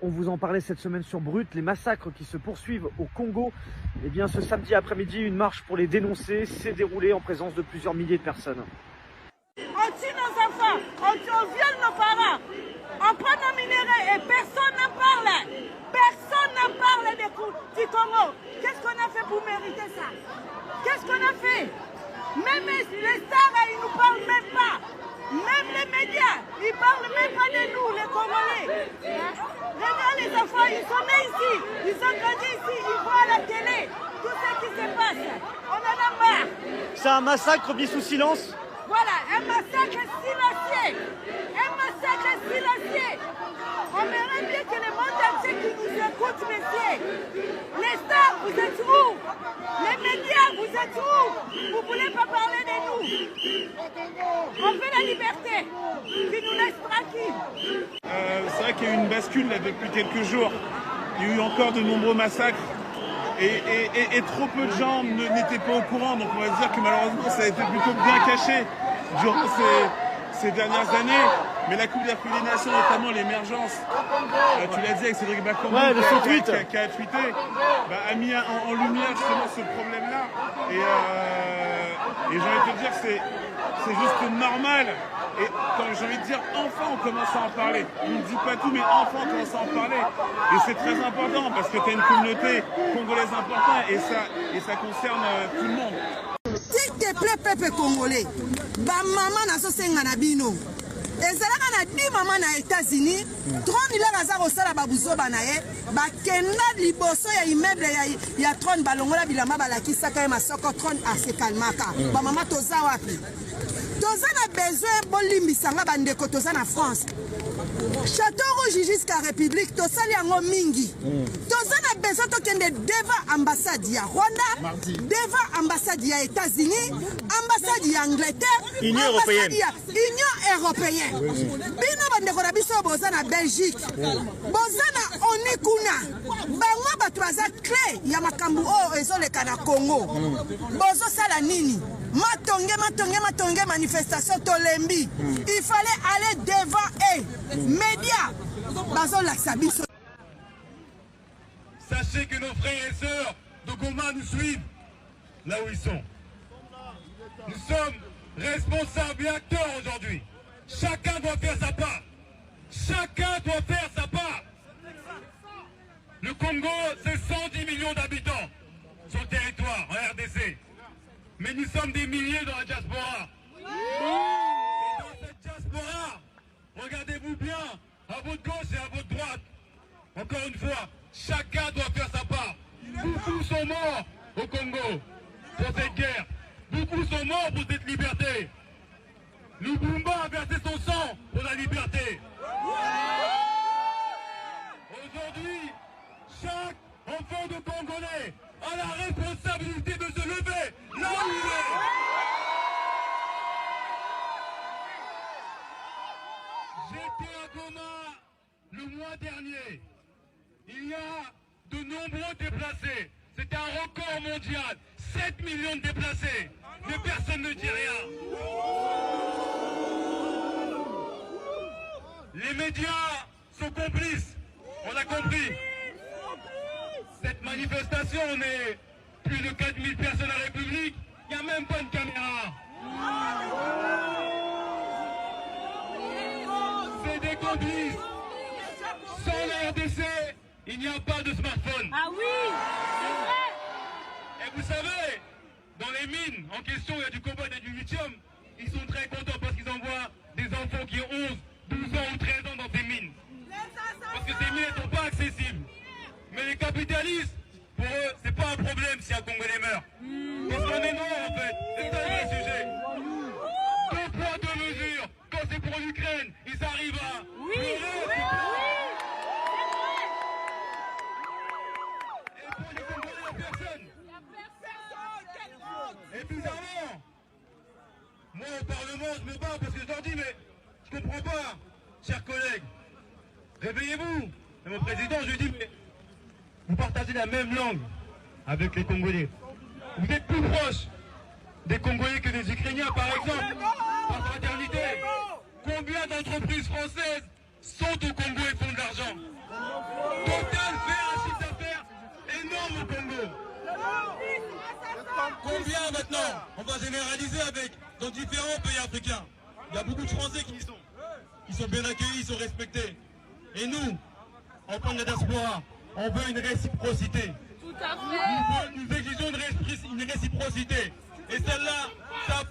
on vous en parlait cette semaine sur Brut, les massacres qui se poursuivent au Congo. Eh bien, ce samedi après-midi, une marche pour les dénoncer s'est déroulée en présence de plusieurs milliers de personnes. On tue nos enfants, on viole nos parents, on prend nos minéraux et personne n'en parle. Personne n'en parle du Congo. Qu'est-ce qu'on a fait pour mériter ça? Qu'est-ce qu'on a fait? Même les stars, ils ne nous parlent même pas. Même les médias, ils ne parlent même pas de nous, les Congolais. Regarde les enfants, ils sont nés ici, ils sont grandis ici, ils voient à la télé tout ce qui se passe. On en a marre. C'est un massacre mis sous silence. Voilà, un massacre silencieux. Un massacre silencieux. On aimerait bien que le monde entier qui nous écoute, messieurs. Les stars, vous êtes où? Les médias, vous êtes où? Vous ne voulez pas parler de nous? On veut la liberté, qui nous laisse tranquilles. C'est vrai qu'il y a eu une bascule là, depuis quelques jours. Il y a eu encore de nombreux massacres. Et trop peu de gens n'étaient pas au courant, donc on va se dire que malheureusement ça a été plutôt bien caché durant ces dernières années. Mais la Coupe d'Afrique des Nations, notamment l'émergence, tu l'as dit avec Cédric Bakambu, qui a tweeté, a mis en lumière justement ce problème-là. Et j'ai envie de te dire que c'est juste normal. Et quand j'ai envie de dire, enfin on commence à en parler. On ne dit pas tout, mais enfin on commence à en parler. Et c'est très important parce que tu as une communauté congolaise importante et ça concerne tout le monde. S'il te plaît, peuple congolais, maman n'a pas senga na bino. Ezalaka na 10 maman na États-Unis, 30 000 kaza kosala babuzoba na ye, bakenda liboso ya immeuble ya trône balongola bilamba balakisaka ye masoko trône asekalmaka. Ba mama toza wapi? Toza na besoin bolimbisanga bandeko toza na France. Château Rouge jusqu'à République, tosali yango mingi. Toza na besoin tokende devant ambassade ya Rwanda, devant ambassade ya États-Unis, ambassade ya Angleterre, Union européenne. Union européenne. Bino bandeko na biso boza na Belgique. Boza na Onikuna. Bango bato baza clé ya makambu o ezoleka na Congo. Bozo sala nini? Matonge manifestation tolembi. Il fallait aller devant eux. Médias. Bazo Laksabiso. Sachez que nos frères et sœurs de Goma nous suivent là où ils sont. Nous sommes responsables et acteurs aujourd'hui. Chacun doit faire sa part. Chacun doit faire sa part. Le Congo, c'est 110 millions d'habitants sur le territoire en RDC. Mais nous sommes des milliers dans la diaspora. Et dans cette diaspora, regardez-vous bien, à votre gauche et à votre droite. Encore une fois, chacun doit faire sa part. Beaucoup sont morts au Congo pour cette guerre. Beaucoup sont morts pour cette liberté. Lubumba a versé son sang pour la liberté. Aujourd'hui, chaque enfant de Congolais a la responsabilité de se lever là où il est. J'étais à Goma le mois dernier. Il y a de nombreux déplacés. C'est un record mondial. 7 millions de déplacés. Mais personne ne dit rien. Les médias sont complices. On a compris. Cette manifestation, on est plus de 4000 personnes à la République. Il n'y a même pas une caméra. C'est des complices. Sans la RDC, il n'y a pas de smartphone. Ah oui, c'est vrai. Et vous savez, dans les mines en question, il y a du cobalt et du lithium. Ils sont très contents parce qu'ils envoient des enfants qui ont 11, 12 ans ou 13 ans dans ces mines. Parce que ces mines ne sont pas accessibles. Mais les capitalistes, pour eux, c'est pas un problème si un Congolais meurt. Parce qu'on est mort en fait. C'est ça le vrai sujet. 2 poids, 2 mesures. Quand c'est pour l'Ukraine, ils arrivent à... Oui, oui, oui. Et pour les Congolais, il n'y a personne. Et bizarrement, moi au Parlement, je me bats parce que je leur dis, mais je comprends pas, chers collègues. Réveillez-vous. Et mon président, je lui dis, mais vous partagez la même langue avec les Congolais. Vous êtes plus proches des Congolais que des Ukrainiens, par exemple, par fraternité. Combien d'entreprises françaises sont au Congo et font de l'argent. Total fait un chiffre d'affaires énorme au Congo. Combien maintenant? On va généraliser dans différents pays africains. Il y a beaucoup de Français qui y sont. Ils sont bien accueillis, ils sont respectés. Et nous, en tant que la diaspora, on veut une réciprocité. Tout à fait. Nous exigeons une réciprocité. Et celle-là, ça